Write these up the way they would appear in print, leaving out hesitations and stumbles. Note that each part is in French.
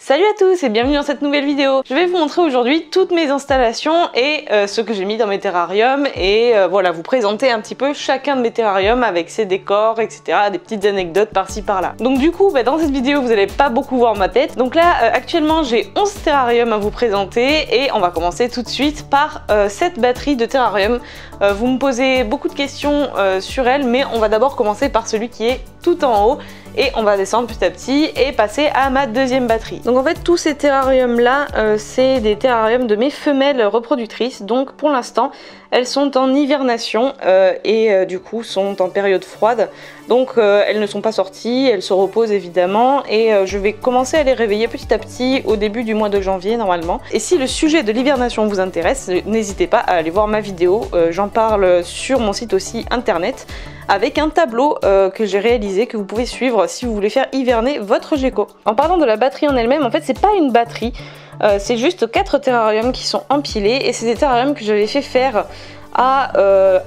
Salut à tous et bienvenue dans cette nouvelle vidéo. Je vais vous montrer aujourd'hui toutes mes installations et ce que j'ai mis dans mes terrariums et voilà, vous présenter un petit peu chacun de mes terrariums avec ses décors, etc. Des petites anecdotes par-ci par-là. Donc du coup, dans cette vidéo, vous n'allez pas beaucoup voir ma tête. Donc là, actuellement, j'ai 11 terrariums à vous présenter et on va commencer tout de suite par cette batterie de terrarium. Vous me posez beaucoup de questions sur elle, mais on va d'abord commencer par celui qui est tout en haut. Et on va descendre petit à petit et passer à ma deuxième batterie. Donc en fait tous ces terrariums là c'est des terrariums de mes femelles reproductrices. Donc pour l'instant elles sont en hivernation et du coup sont en période froide. Donc elles ne sont pas sorties, elles se reposent évidemment et je vais commencer à les réveiller petit à petit au début du mois de janvier normalement. Et si le sujet de l'hivernation vous intéresse, n'hésitez pas à aller voir ma vidéo, j'en parle sur mon site aussi internet avec un tableau que j'ai réalisé, que vous pouvez suivre si vous voulez faire hiverner votre gecko. En parlant de la batterie en elle-même, en fait c'est pas une batterie, c'est juste 4 terrariums qui sont empilés et c'est des terrariums que j'avais fait faire à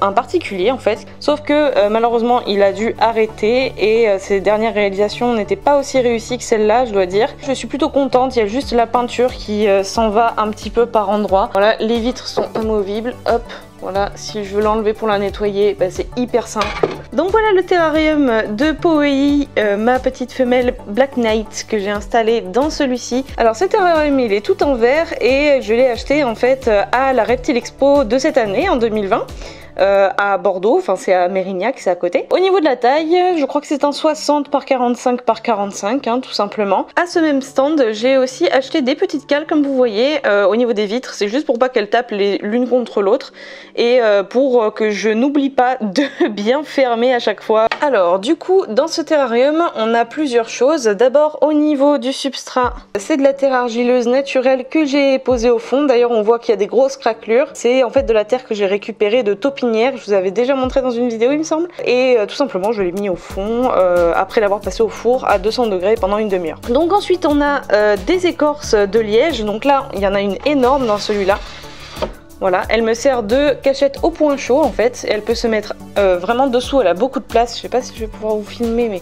un particulier en fait, sauf que malheureusement il a dû arrêter et ses dernières réalisations n'étaient pas aussi réussies que celle-là, je dois dire. Je suis plutôt contente, il y a juste la peinture qui s'en va un petit peu par endroits. Voilà, les vitres sont amovibles, hop. Voilà, si je veux l'enlever pour la nettoyer, c'est hyper simple. Donc voilà le terrarium de Powei, ma petite femelle Black Knight que j'ai installé dans celui-ci. Alors ce terrarium il est tout en verre et je l'ai acheté en fait à la Reptile Expo de cette année, en 2020. À Bordeaux, enfin c'est à Mérignac, c'est à côté. Au niveau de la taille, je crois que c'est un 60 par 45 par 45, tout simplement. À ce même stand, j'ai aussi acheté des petites cales, comme vous voyez, au niveau des vitres. C'est juste pour pas qu'elles tapent l'une contre l'autre et pour que je n'oublie pas de bien fermer à chaque fois. Alors, du coup, dans ce terrarium, on a plusieurs choses. D'abord, au niveau du substrat, c'est de la terre argileuse naturelle que j'ai posée au fond. D'ailleurs, on voit qu'il y a des grosses craquelures. C'est en fait de la terre que j'ai récupérée de Topinière. Je vous avais déjà montré dans une vidéo il me semble et tout simplement je l'ai mis au fond après l'avoir passé au four à 200 degrés pendant une demi-heure. Donc ensuite on a des écorces de liège, donc là il y en a une énorme dans celui-là. Voilà, elle me sert de cachette au point chaud en fait, et elle peut se mettre vraiment dessous, elle a beaucoup de place. Je sais pas si je vais pouvoir vous filmer mais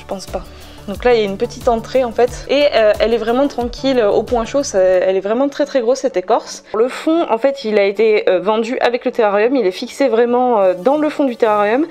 je pense pas. Donc là il y a une petite entrée en fait et elle est vraiment tranquille au point chaud, elle est vraiment très très grosse cette écorce. Le fond en fait il a été vendu avec le terrarium, il est fixé vraiment dans le fond du terrarium.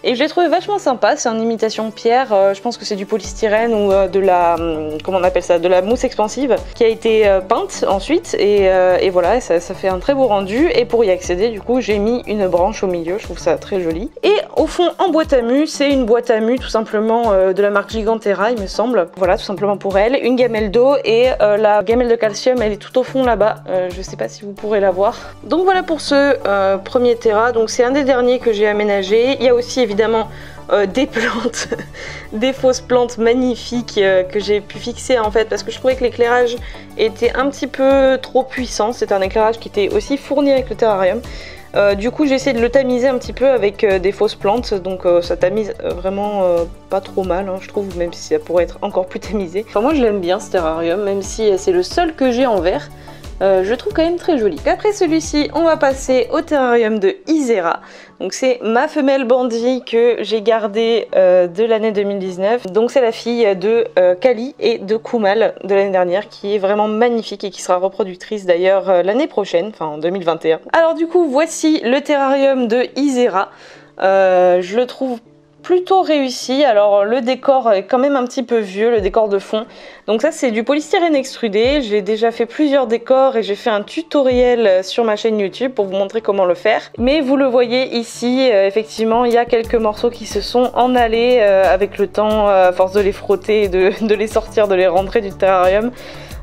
Et je l'ai trouvé vachement sympa, c'est en imitation pierre, je pense que c'est du polystyrène ou de la, comment on appelle ça, de la mousse expansive qui a été peinte ensuite et voilà, ça fait un très beau rendu. Et pour y accéder du coup j'ai mis une branche au milieu, je trouve ça très joli. Et au fond en boîte à mu, c'est une boîte à mu tout simplement de la marque Gigantera il me semble. Voilà, tout simplement pour elle, une gamelle d'eau et la gamelle de calcium elle est tout au fond là-bas, je sais pas si vous pourrez la voir. Donc voilà pour ce premier terra, donc c'est un des derniers que j'ai aménagé. Il y a aussi évidemment des plantes, des fausses plantes magnifiques que j'ai pu fixer en fait parce que je trouvais que l'éclairage était un petit peu trop puissant. C'est un éclairage qui était aussi fourni avec le terrarium. Du coup j'ai essayé de le tamiser un petit peu avec des fausses plantes, donc ça tamise vraiment pas trop mal je trouve, même si ça pourrait être encore plus tamisé. Enfin moi je l'aime bien ce terrarium, même si c'est le seul que j'ai en verre. Je trouve quand même très joli. Après celui-ci, on va passer au terrarium de Isera. Donc c'est ma femelle Bandit que j'ai gardée de l'année 2019. Donc c'est la fille de Kali et de Kumal de l'année dernière qui est vraiment magnifique et qui sera reproductrice d'ailleurs l'année prochaine, enfin en 2021. Alors du coup, voici le terrarium de Isera. Je le trouve plutôt réussi. Alors le décor est quand même un petit peu vieux, le décor de fond. Donc ça c'est du polystyrène extrudé. J'ai déjà fait plusieurs décors et j'ai fait un tutoriel sur ma chaîne YouTube pour vous montrer comment le faire. Mais vous le voyez ici, effectivement il y a quelques morceaux qui se sont en allés avec le temps, à force de les frotter et de les sortir, de les rentrer du terrarium.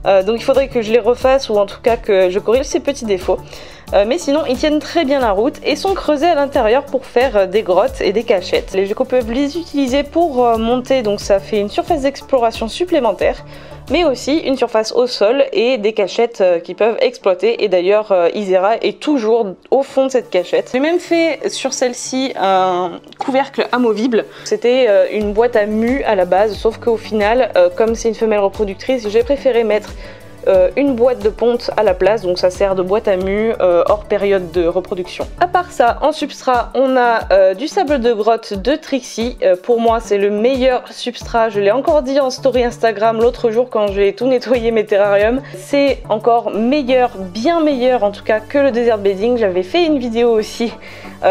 Donc il faudrait que je les refasse ou en tout cas que je corrige ces petits défauts. Mais sinon ils tiennent très bien la route et sont creusés à l'intérieur pour faire des grottes et des cachettes. Les geckos peuvent les utiliser pour monter, donc ça fait une surface d'exploration supplémentaire, mais aussi une surface au sol et des cachettes qui peuvent exploiter. Et d'ailleurs Isera est toujours au fond de cette cachette. J'ai même fait sur celle-ci un couvercle amovible. C'était une boîte à mu à la base, sauf qu'au final, comme c'est une femelle reproductrice, j'ai préféré mettre une boîte de ponte à la place, donc ça sert de boîte à mu hors période de reproduction. À part ça, en substrat, on a du sable de grotte de Trixie. Pour moi, c'est le meilleur substrat. Je l'ai encore dit en story Instagram l'autre jour quand j'ai tout nettoyé mes terrariums. C'est encore meilleur, bien meilleur en tout cas que le desert bedding. J'avais fait une vidéo aussi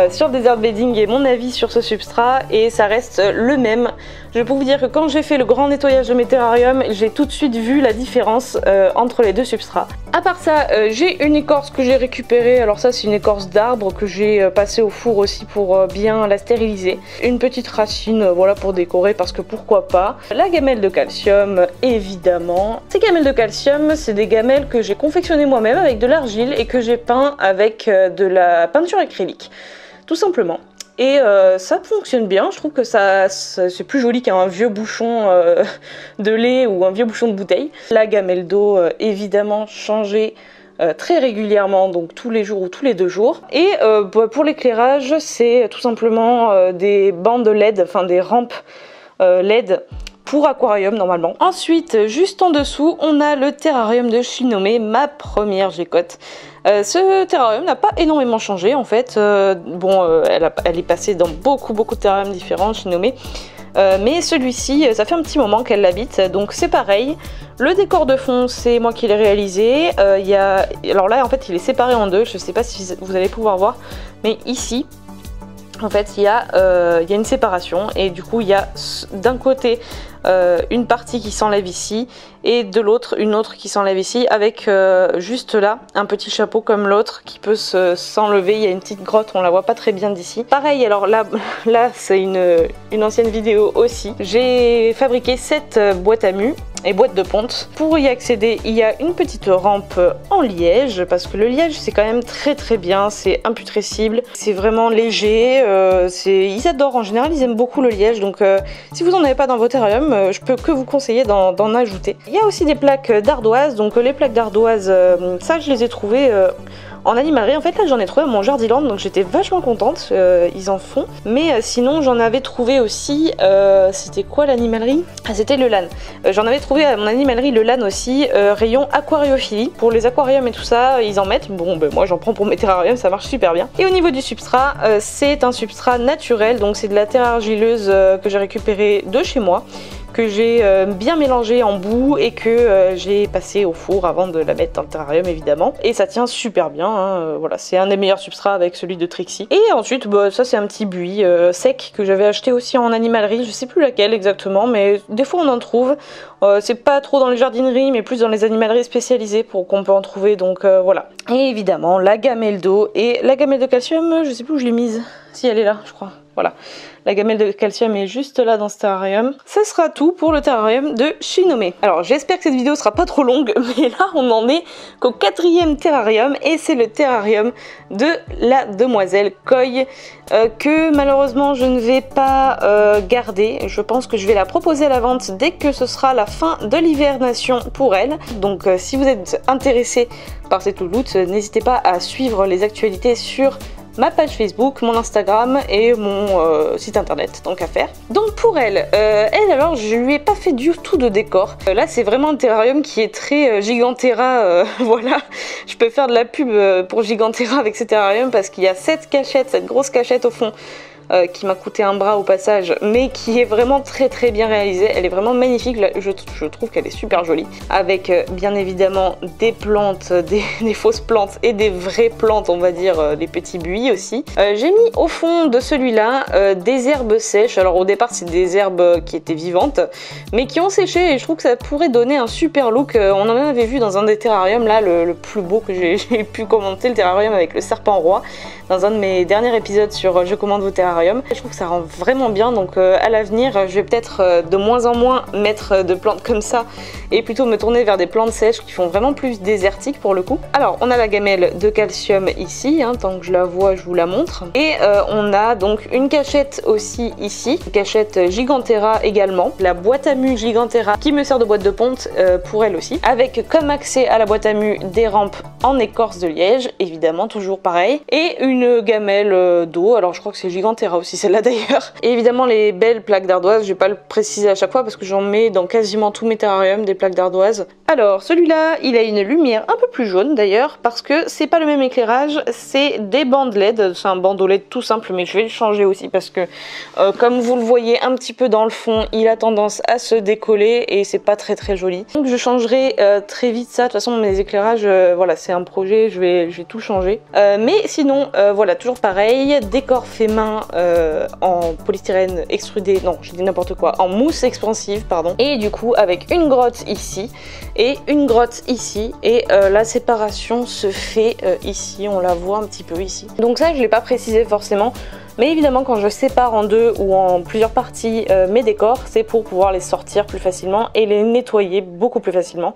sur le desert bedding et mon avis sur ce substrat et ça reste le même. Je peux vous dire que quand j'ai fait le grand nettoyage de mes terrariums, j'ai tout de suite vu la différence entre les deux substrats. À part ça, j'ai une écorce que j'ai récupérée. Alors ça, c'est une écorce d'arbre que j'ai passée au four aussi pour bien la stériliser. Une petite racine, voilà, pour décorer parce que pourquoi pas. La gamelle de calcium, évidemment. Ces gamelles de calcium, c'est des gamelles que j'ai confectionnées moi-même avec de l'argile et que j'ai peint avec de la peinture acrylique. Tout simplement. Et ça fonctionne bien, je trouve que c'est plus joli qu'un vieux bouchon de lait ou un vieux bouchon de bouteille. La gamelle d'eau, évidemment, changée très régulièrement, donc tous les jours ou tous les 2 jours. Et pour l'éclairage, c'est tout simplement des bandes LED, enfin des rampes LED pour aquarium normalement. Ensuite, juste en dessous, on a le terrarium de Shinome, ma première gécotte. Ce terrarium n'a pas énormément changé en fait. Elle est passée dans beaucoup de terrariums différents, Shinome. Mais celui-ci, ça fait un petit moment qu'elle l'habite, donc c'est pareil. Le décor de fond, c'est moi qui l'ai réalisé. Alors là, en fait, il est séparé en deux. Je sais pas si vous allez pouvoir voir, mais ici, en fait, il y a une séparation et du coup, il y a d'un côté une partie qui s'enlève ici et de l'autre une autre qui s'enlève ici avec juste là un petit chapeau comme l'autre qui peut s'enlever. Il y a une petite grotte, on la voit pas très bien d'ici. Pareil, alors là c'est une ancienne vidéo aussi. J'ai fabriqué cette boîte à mu et boîte de ponte. Pour y accéder, il y a une petite rampe en liège parce que le liège c'est quand même très bien, c'est imputrescible, c'est vraiment léger, ils adorent, en général ils aiment beaucoup le liège, donc si vous en avez pas dans vos terrariums, je peux que vous conseiller d'en ajouter. Il y a aussi des plaques d'ardoise, donc les plaques d'ardoise, ça je les ai trouvées en animalerie. En fait là j'en ai trouvé à mon Jardiland, donc j'étais vachement contente, ils en font. Mais sinon j'en avais trouvé aussi, c'était quoi l'animalerie? Ah, c'était le LAN. J'en avais trouvé à mon animalerie le LAN aussi, rayon aquariophilie. Pour les aquariums et tout ça, ils en mettent. Bon ben moi j'en prends pour mes terrariums, ça marche super bien. Et au niveau du substrat, c'est un substrat naturel, donc c'est de la terre argileuse que j'ai récupérée de chez moi, que j'ai bien mélangé en bout et que j'ai passé au four avant de la mettre dans le terrarium évidemment. Et ça tient super bien, hein, voilà, c'est un des meilleurs substrats avec celui de Trixie. Et ensuite, ça c'est un petit buis sec que j'avais acheté aussi en animalerie, je sais plus laquelle exactement, mais des fois on en trouve. C'est pas trop dans les jardineries, mais plus dans les animaleries spécialisées pour qu'on peut en trouver, donc voilà. Et évidemment, la gamelle d'eau et la gamelle de calcium, je sais plus où je l'ai mise, si elle est là, je crois. Voilà, la gamelle de calcium est juste là dans ce terrarium. Ce sera tout pour le terrarium de Shinome. Alors j'espère que cette vidéo sera pas trop longue, mais là on en est qu'au 4e terrarium et c'est le terrarium de la demoiselle Koi que malheureusement je ne vais pas garder. Je pense que je vais la proposer à la vente dès que ce sera la fin de l'hivernation pour elle. Donc si vous êtes intéressé par cette louloute, n'hésitez pas à suivre les actualités sur ma page Facebook, mon Instagram et mon site internet, tant qu'à faire. Donc pour elle, alors je lui ai pas fait du tout de décor. Là c'est vraiment un terrarium qui est très Gigantera, voilà. Je peux faire de la pub pour Gigantera avec ce terrarium parce qu'il y a cette grosse cachette au fond. Qui m'a coûté un bras au passage, mais qui est vraiment très bien réalisée. Elle est vraiment magnifique, je trouve qu'elle est super jolie, avec bien évidemment des plantes, des fausses plantes et des vraies plantes, on va dire, des petits buis aussi. J'ai mis au fond de celui-là des herbes sèches. Alors au départ c'est des herbes qui étaient vivantes, mais qui ont séché et je trouve que ça pourrait donner un super look. On en avait vu dans un des terrariums, là le plus beau que j'ai pu commenter, le terrarium avec le serpent roi, dans un de mes derniers épisodes sur Je commande vos terrariums. Je trouve que ça rend vraiment bien, donc à l'avenir je vais peut-être de moins en moins mettre de plantes comme ça et plutôt me tourner vers des plantes sèches qui font vraiment plus désertiques pour le coup. Alors on a la gamelle de calcium ici, hein, tant que je la vois je vous la montre, et on a donc une cachette aussi ici, une cachette Gigantera également, la boîte à mu Gigantera qui me sert de boîte de ponte pour elle aussi, avec comme accès à la boîte à mu des rampes en écorce de liège, évidemment toujours pareil, et une gamelle d'eau. Alors je crois que c'est Gigantera Tera aussi celle-là d'ailleurs. Et évidemment les belles plaques d'ardoise, je vais pas le préciser à chaque fois parce que j'en mets dans quasiment tous mes terrariums des plaques d'ardoise. Alors celui-là, il a une lumière un peu plus jaune d'ailleurs parce que c'est pas le même éclairage, c'est des bandes LED, c'est un bandeau LED tout simple mais je vais le changer aussi parce que comme vous le voyez un petit peu dans le fond, il a tendance à se décoller et c'est pas très joli. Donc je changerai très vite ça, de toute façon mes éclairages, voilà c'est un projet, je vais tout changer. Mais sinon, voilà toujours pareil, décor fait main en polystyrène extrudé, non j'ai dit n'importe quoi, en mousse expansive pardon. Et du coup avec une grotte ici et une grotte ici et la séparation se fait ici, on la voit un petit peu ici. Donc ça je l'ai pas précisé forcément. Mais évidemment quand je sépare en deux ou en plusieurs parties mes décors, c'est pour pouvoir les sortir plus facilement et les nettoyer beaucoup plus facilement.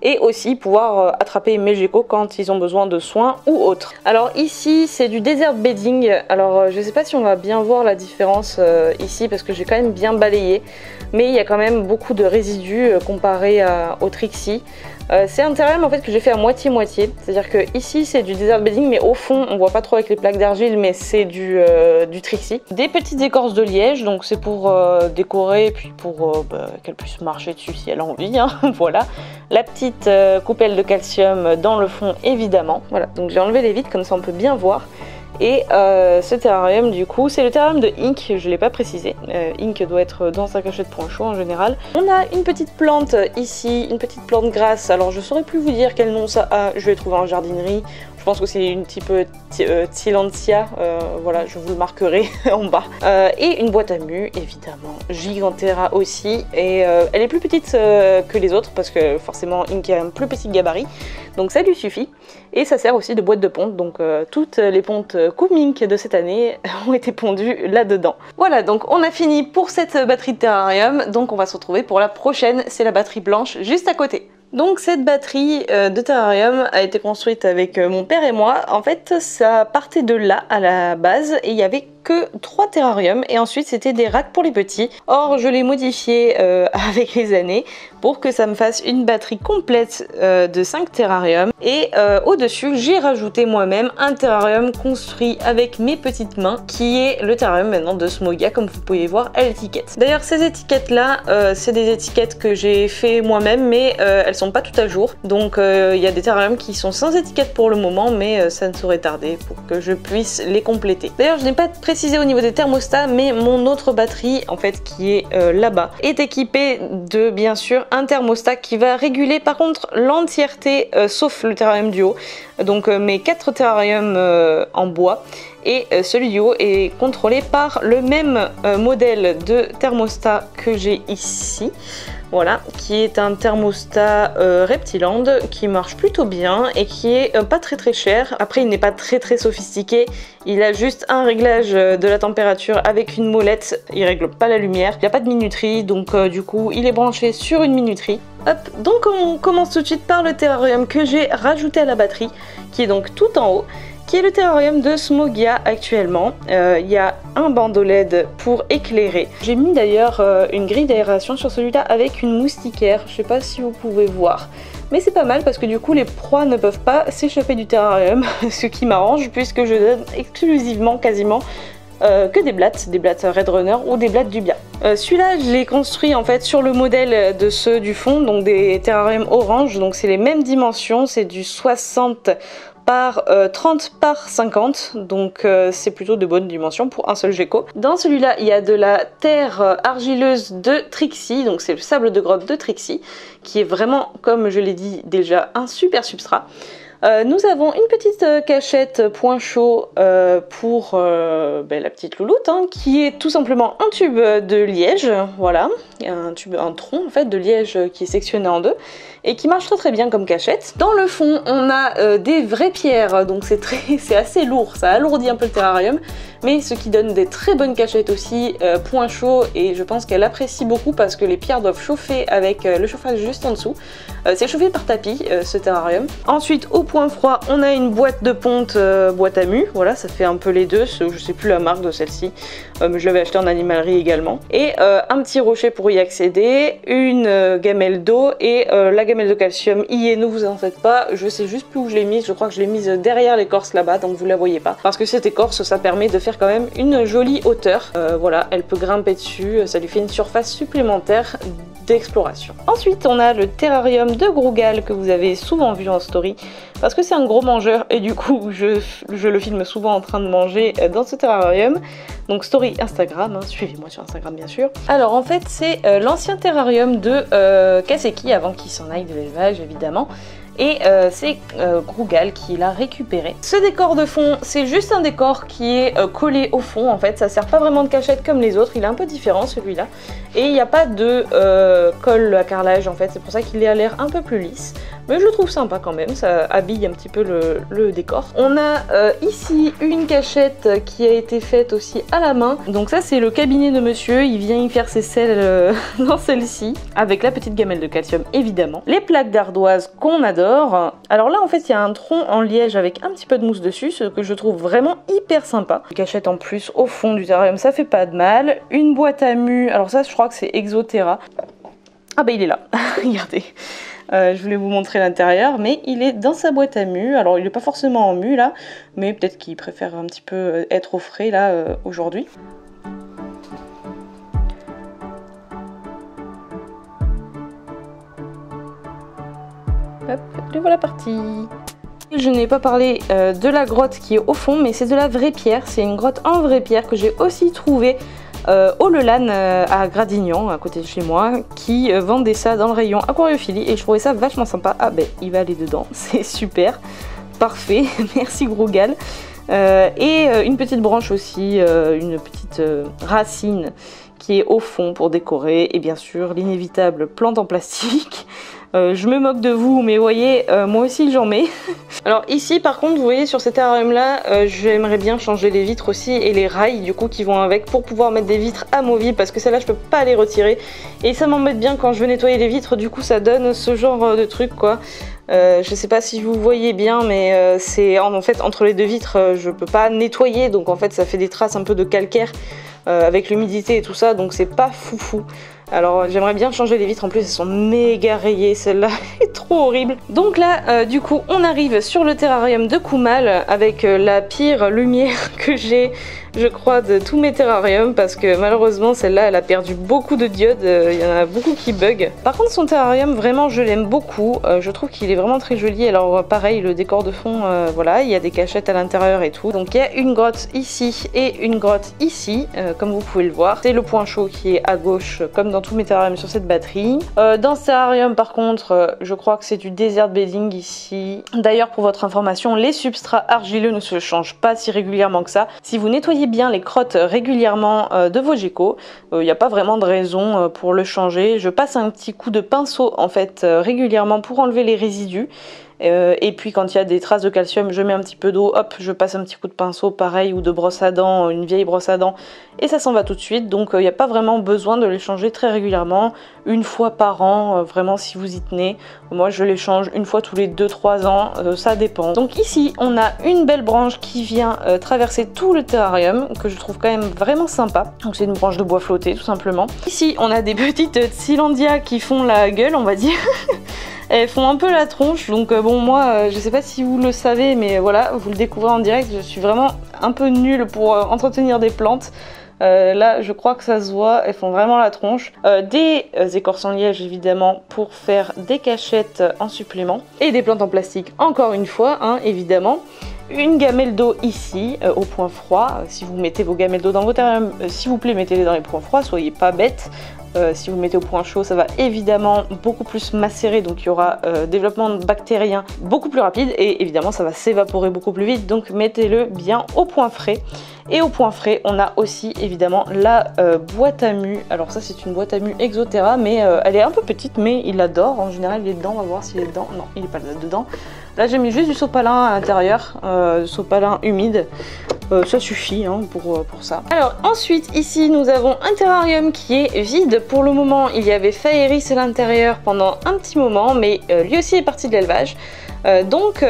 Et aussi pouvoir attraper mes geckos quand ils ont besoin de soins ou autres. Alors ici c'est du desert bedding, alors je sais pas si on va bien voir la différence ici parce que j'ai quand même bien balayé, mais il y a quand même beaucoup de résidus comparé au Trixie. C'est un terrarium en fait que j'ai fait à moitié-moitié, c'est-à-dire que ici c'est du desert bedding mais au fond on voit pas trop avec les plaques d'argile mais c'est du Trixie. Des petites écorces de liège, donc c'est pour décorer et puis pour qu'elle puisse marcher dessus si elle a envie, hein. Voilà. La petite coupelle de calcium dans le fond évidemment. Voilà, donc j'ai enlevé les vitres comme ça on peut bien voir. Et ce terrarium du coup c'est le terrarium de Ink, je l'ai pas précisé, Ink doit être dans sa cachette point chaud en général. On a une petite plante ici, une petite plante grasse, alors je saurais plus vous dire quel nom ça a, je l'ai trouvé en jardinerie. Je pense que c'est une type Tillandsia, voilà, je vous le marquerai en bas. Et une boîte à mu, évidemment, Gigantera aussi. Et elle est plus petite que les autres parce que forcément Ink a un plus petit gabarit. Donc ça lui suffit. Et ça sert aussi de boîte de ponte. Donc toutes les pontes Kumink de cette année ont été pondues là-dedans. Voilà, donc on a fini pour cette batterie de terrarium. Donc on va se retrouver pour la prochaine, c'est la batterie blanche juste à côté. Donc cette batterie de terrarium a été construite avec mon père et moi. En fait ça partait de là à la base et il y avait que 3 terrariums et ensuite c'était des racks pour les petits. Or je l'ai modifié avec les années pour que ça me fasse une batterie complète de 5 terrariums et au-dessus j'ai rajouté moi-même un terrarium construit avec mes petites mains qui est le terrarium maintenant de Smogia comme vous pouvez voir à l'étiquette. D'ailleurs ces étiquettes là c'est des étiquettes que j'ai fait moi-même mais elles sont pas tout à jour donc il y a des terrariums qui sont sans étiquette pour le moment mais ça ne saurait tarder pour que je puisse les compléter. D'ailleurs je n'ai pas précisé au niveau des thermostats mais mon autre batterie en fait qui est là-bas est équipée de bien sûr un thermostat qui va réguler par contre l'entièreté sauf le terrarium du haut, donc mes 4 terrariums en bois et celui du haut est contrôlé par le même modèle de thermostat que j'ai ici. Voilà, qui est un thermostat Reptiland qui marche plutôt bien et qui est pas très cher. Après il n'est pas très sophistiqué, il a juste un réglage de la température avec une molette, il règle pas la lumière, il n'y a pas de minuterie donc du coup il est branché sur une minuterie. Hop, donc on commence tout de suite par le terrarium que j'ai rajouté à la batterie qui est donc tout en haut, qui est le terrarium de Smogia actuellement. Il y a un bandeau LED pour éclairer. J'ai mis d'ailleurs une grille d'aération sur celui-là avec une moustiquaire, je sais pas si vous pouvez voir. Mais c'est pas mal parce que du coup les proies ne peuvent pas s'échapper du terrarium, ce qui m'arrange puisque je donne exclusivement quasiment que des blattes Red Runner ou des blattes Dubia. Celui-là je l'ai construit en fait sur le modèle de ceux du fond, donc des terrariums orange, donc c'est les mêmes dimensions, c'est du 60 par 30 par 50, donc c'est plutôt de bonnes dimensions pour un seul gecko. Dans celui-là il y a de la terre argileuse de Trixie, donc c'est le sable de grotte de Trixie, qui est vraiment, comme je l'ai dit déjà, un super substrat. Nous avons une petite cachette point chaud pour la petite louloute, hein, qui est tout simplement un tube de liège, voilà, un tronc en fait de liège qui est sectionné en deux et qui marche très bien comme cachette. Dans le fond on a des vraies pierres, donc c'est assez lourd, ça alourdit un peu le terrarium, mais ce qui donne des très bonnes cachettes aussi, point chaud, et je pense qu'elle apprécie beaucoup parce que les pierres doivent chauffer avec le chauffage juste en dessous. C'est chauffé par tapis ce terrarium. Ensuite au point froid on a une boîte de ponte boîte à mu, voilà ça fait un peu les deux, je sais plus la marque de celle-ci, mais je l'avais acheté en animalerie également. Et un petit rocher pour y accéder, une gamelle d'eau et la gamelle gamelle de calcium y est, ne vous en faites pas. Je sais juste plus où je l'ai mise, je crois que je l'ai mise derrière l'écorce là-bas, donc vous la voyez pas. Parce que cette écorce, ça permet de faire quand même une jolie hauteur. Voilà, elle peut grimper dessus, ça lui fait une surface supplémentaire d'exploration. Ensuite, on a le terrarium de Grougal que vous avez souvent vu en story parce que c'est un gros mangeur et du coup je le filme souvent en train de manger dans ce terrarium. Donc story Instagram, hein, suivez-moi sur Instagram bien sûr. Alors en fait c'est l'ancien terrarium de Kaseki avant qu'il s'en aille de l'élevage évidemment. Et c'est Grougal qui l'a récupéré. Ce décor de fond, c'est juste un décor qui est collé au fond en fait, ça sert pas vraiment de cachette comme les autres, il est un peu différent celui-là. Et il n'y a pas de colle à carrelage en fait, c'est pour ça qu'il a l'air un peu plus lisse. Mais je le trouve sympa quand même, ça habille un petit peu le décor. On a ici une cachette qui a été faite aussi à la main. Donc ça c'est le cabinet de monsieur, il vient y faire ses selles dans celle-ci, avec la petite gamelle de calcium évidemment. Les plaques d'ardoise qu'on adore. Alors là en fait il y a un tronc en liège avec un petit peu de mousse dessus, ce que je trouve vraiment hyper sympa. Une cachette en plus au fond du terrarium, ça fait pas de mal. Une boîte à mu, alors ça je crois que c'est Exoterra. Ah bah il est là, regardez. Je voulais vous montrer l'intérieur, mais il est dans sa boîte à mu. Alors il n'est pas forcément en mu là, mais peut-être qu'il préfère un petit peu être au frais là aujourd'hui. Hop, le voilà parti. Je n'ai pas parlé de la grotte qui est au fond, mais c'est de la vraie pierre. C'est une grotte en vraie pierre que j'ai aussi trouvée au Lelan à Gradignan, à côté de chez moi, qui vendait ça dans le rayon aquariophilie et je trouvais ça vachement sympa. Ah ben, il va aller dedans, c'est super, parfait, merci Grougal. Et une petite branche aussi, une petite racine qui est au fond pour décorer, et bien sûr l'inévitable plante en plastique. Je me moque de vous, mais vous voyez, moi aussi j'en mets. Alors ici par contre, vous voyez sur cet terrarium là, j'aimerais bien changer les vitres aussi et les rails du coup qui vont avec pour pouvoir mettre des vitres amovibles parce que celles-là je peux pas les retirer. Et ça m'embête bien quand je veux nettoyer les vitres, du coup ça donne ce genre de truc quoi. Je sais pas si vous voyez bien, mais c'est en fait entre les deux vitres, je peux pas nettoyer, donc en fait ça fait des traces un peu de calcaire avec l'humidité et tout ça, donc c'est pas foufou. Alors j'aimerais bien changer les vitres, en plus elles sont méga rayées, celle-là est trop horrible. Donc là du coup on arrive sur le terrarium de Kumal avec la pire lumière que j'ai je crois de tous mes terrariums parce que malheureusement celle-là elle a perdu beaucoup de diodes, il y en a beaucoup qui bug. Par contre son terrarium vraiment je l'aime beaucoup, je trouve qu'il est vraiment très joli. Alors pareil le décor de fond, voilà, il y a des cachettes à l'intérieur et tout. Donc il y a une grotte ici et une grotte ici, comme vous pouvez le voir. C'est le point chaud qui est à gauche comme dans tous mes terrariums sur cette batterie. Dans ce terrarium par contre je crois que c'est du desert bedding ici. D'ailleurs pour votre information, les substrats argileux ne se changent pas si régulièrement que ça. Si vous nettoyez bien les crottes régulièrement de vos geckos, il n'y a pas vraiment de raison pour le changer. Je passe un petit coup de pinceau en fait régulièrement pour enlever les résidus. Et puis quand il y a des traces de calcium, je mets un petit peu d'eau, hop, je passe un petit coup de pinceau pareil, ou de brosse à dents, une vieille brosse à dents, et ça s'en va tout de suite. Donc il n'y a pas vraiment besoin de les changer très régulièrement, une fois par an, vraiment si vous y tenez. Moi je les change une fois tous les 2-3 ans, ça dépend. Donc ici on a une belle branche qui vient traverser tout le terrarium, que je trouve quand même vraiment sympa. Donc c'est une branche de bois flotté tout simplement. Ici on a des petites Tsillandia qui font la gueule on va dire. Elles font un peu la tronche, donc bon moi je sais pas si vous le savez, mais voilà, vous le découvrez en direct, je suis vraiment un peu nulle pour entretenir des plantes. Là je crois que ça se voit, elles font vraiment la tronche. Des écorces en liège évidemment pour faire des cachettes en supplément. Et des plantes en plastique encore une fois, hein, évidemment. Une gamelle d'eau ici, au point froid. Si vous mettez vos gamelles d'eau dans vos terrariums, s'il vous plaît mettez-les dans les points froids, soyez pas bêtes. Si vous mettez au point chaud, ça va évidemment beaucoup plus macérer, donc il y aura développement bactérien beaucoup plus rapide et évidemment ça va s'évaporer beaucoup plus vite, donc mettez-le bien au point frais. Et au point frais, on a aussi évidemment la boîte à mu. Alors ça c'est une boîte à mu Exoterra, mais elle est un peu petite, mais il l'adore. En général il est dedans, on va voir s'il est dedans. Non, il n'est pas dedans. Là j'ai mis juste du sopalin à l'intérieur, sopalin humide. Ça suffit hein, pour ça. Alors ensuite ici nous avons un terrarium qui est vide. Pour le moment il y avait Faeris à l'intérieur pendant un petit moment, mais lui aussi est parti de l'élevage. Donc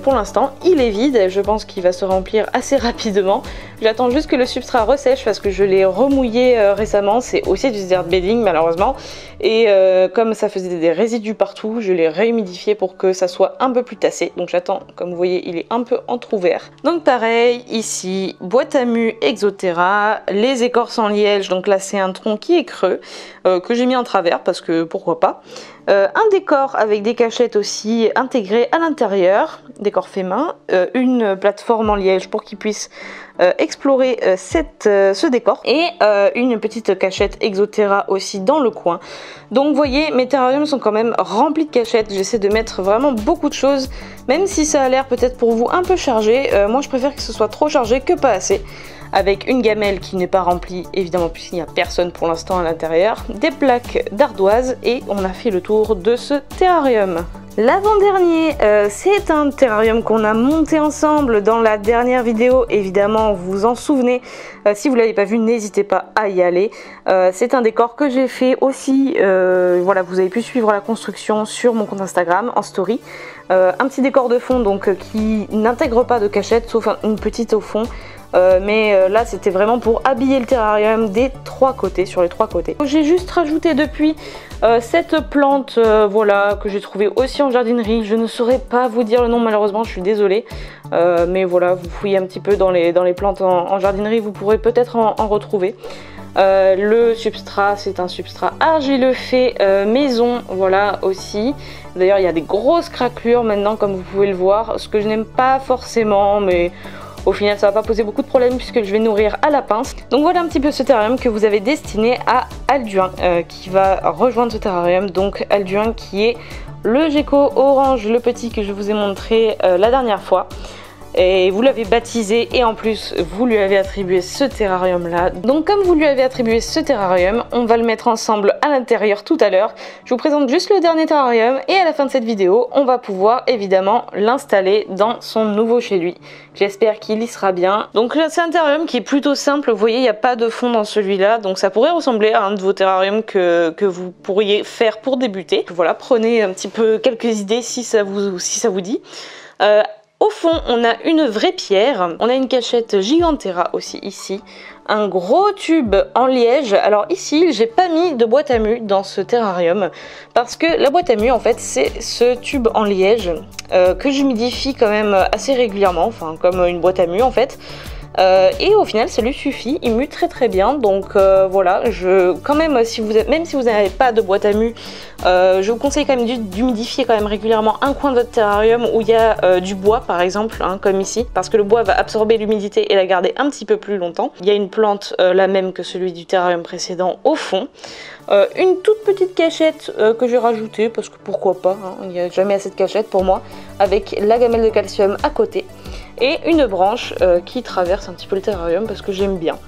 pour l'instant il est vide, je pense qu'il va se remplir assez rapidement. J'attends juste que le substrat ressèche parce que je l'ai remouillé récemment, c'est aussi du desert bedding malheureusement. Et comme ça faisait des résidus partout, je l'ai réhumidifié pour que ça soit un peu plus tassé. Donc j'attends, comme vous voyez, il est un peu entrouvert. Donc pareil, ici, boîte à mu Exoterra, les écorces en liège. Donc là c'est un tronc qui est creux, que j'ai mis en travers parce que pourquoi pas. Un décor avec des cachettes aussi intégrées à l'intérieur, décor fait main, une plateforme en liège pour qu'il puisse explorer ce décor et une petite cachette Exoterra aussi dans le coin. Donc vous voyez, mes terrariums sont quand même remplis de cachettes. J'essaie de mettre vraiment beaucoup de choses, même si ça a l'air peut-être pour vous un peu chargé. Moi je préfère que ce soit trop chargé que pas assez. Avec une gamelle qui n'est pas remplie, évidemment, puisqu'il n'y a personne pour l'instant à l'intérieur, des plaques d'ardoise, et on a fait le tour de ce terrarium. L'avant-dernier, c'est un terrarium qu'on a monté ensemble dans la dernière vidéo, évidemment, vous vous en souvenez. Si vous ne l'avez pas vu, n'hésitez pas à y aller. C'est un décor que j'ai fait aussi, voilà, vous avez pu suivre la construction sur mon compte Instagram, en story. Un petit décor de fond, donc, qui n'intègre pas de cachette, sauf une petite au fond. Mais là c'était vraiment pour habiller le terrarium des trois côtés, sur les trois côtés. J'ai juste rajouté depuis cette plante voilà, que j'ai trouvée aussi en jardinerie. Je ne saurais pas vous dire le nom malheureusement, je suis désolée. Mais voilà, vous fouillez un petit peu dans les plantes en jardinerie, vous pourrez peut-être en retrouver. Le substrat, c'est un substrat argileux fait maison, voilà aussi. D'ailleurs il y a des grosses craquelures maintenant comme vous pouvez le voir, ce que je n'aime pas forcément, mais au final ça va pas poser beaucoup de problèmes puisque je vais nourrir à la pince. Donc voilà un petit peu ce terrarium que vous avez destiné à Alduin qui va rejoindre ce terrarium. Donc Alduin qui est le gecko orange, le petit que je vous ai montré la dernière fois. Et vous l'avez baptisé et en plus vous lui avez attribué ce terrarium là. Donc comme vous lui avez attribué ce terrarium, on va le mettre ensemble à l'intérieur tout à l'heure. Je vous présente juste le dernier terrarium et à la fin de cette vidéo on va pouvoir évidemment l'installer dans son nouveau chez lui. J'espère qu'il y sera bien. Donc c'est un terrarium qui est plutôt simple, vous voyez il n'y a pas de fond dans celui-là, donc ça pourrait ressembler à un de vos terrariums que vous pourriez faire pour débuter. Voilà, prenez un petit peu quelques idées si ça vous dit. Au fond, on a une vraie pierre, on a une cachette Gigantera aussi ici, un gros tube en liège. Alors ici, j'ai pas mis de boîte à mu dans ce terrarium parce que la boîte à mu en fait c'est ce tube en liège que j'humidifie quand même assez régulièrement, enfin comme une boîte à mu en fait. Et au final ça lui suffit, il mue très très bien. Donc voilà, quand même même si vous n'avez pas de boîte à mu, je vous conseille quand même d'humidifier quand même régulièrement un coin de votre terrarium où il y a du bois par exemple, hein, comme ici, parce que le bois va absorber l'humidité et la garder un petit peu plus longtemps. Il y a une plante la même que celui du terrarium précédent au fond. Une toute petite cachette que j'ai rajoutée parce que pourquoi pas, hein, il n'y a jamais assez de cachette pour moi, avec la gamelle de calcium à côté et une branche qui traverse un petit peu le terrarium parce que j'aime bien.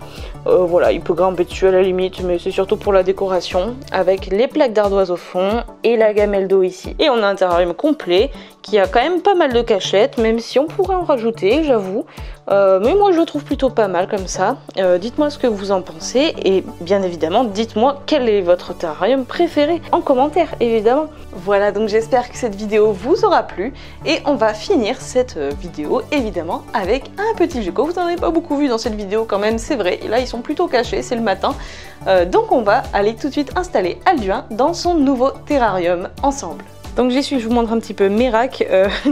Voilà, il peut grimper dessus à la limite, mais c'est surtout pour la décoration, avec les plaques d'ardoise au fond et la gamelle d'eau ici. Et on a un terrarium complet qui a quand même pas mal de cachettes, même si on pourrait en rajouter, j'avoue. Mais moi je le trouve plutôt pas mal comme ça. Dites-moi ce que vous en pensez et bien évidemment dites-moi quel est votre terrarium préféré en commentaire évidemment. Voilà, donc j'espère que cette vidéo vous aura plu et on va finir cette vidéo évidemment avec un petit gecko. Vous n'en avez pas beaucoup vu dans cette vidéo quand même, c'est vrai, et là ils sont plutôt cachés, c'est le matin. Donc on va aller tout de suite installer Alduin dans son nouveau terrarium ensemble. Donc j'y suis, je vous montre un petit peu mes racks.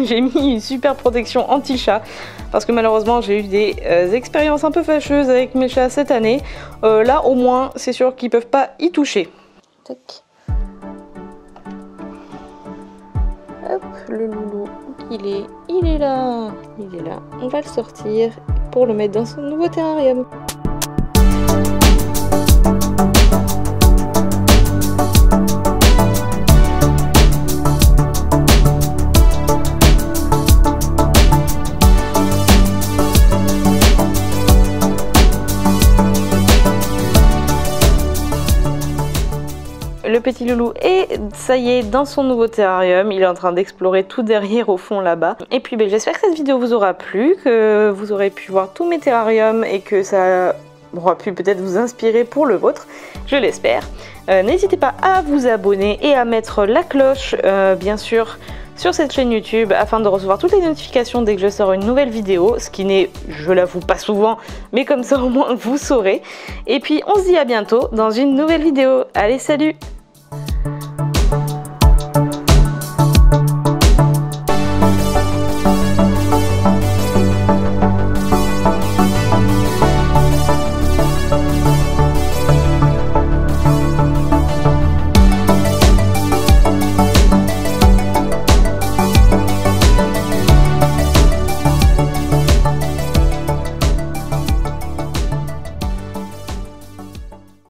J'ai mis une super protection anti-chat parce que malheureusement j'ai eu des expériences un peu fâcheuses avec mes chats cette année. Là au moins c'est sûr qu'ils peuvent pas y toucher. Tac. Hop, le loulou, il est là, il est là. On va le sortir pour le mettre dans son nouveau terrarium. Le petit loulou est, ça y est, dans son nouveau terrarium. Il est en train d'explorer tout derrière au fond là-bas. Et puis j'espère que cette vidéo vous aura plu, que vous aurez pu voir tous mes terrariums et que ça aura pu peut-être vous inspirer pour le vôtre. Je l'espère. N'hésitez pas à vous abonner et à mettre la cloche, bien sûr, sur cette chaîne YouTube afin de recevoir toutes les notifications dès que je sors une nouvelle vidéo, ce qui n'est, je l'avoue, pas souvent, mais comme ça au moins vous saurez. Et puis on se dit à bientôt dans une nouvelle vidéo. Allez, salut!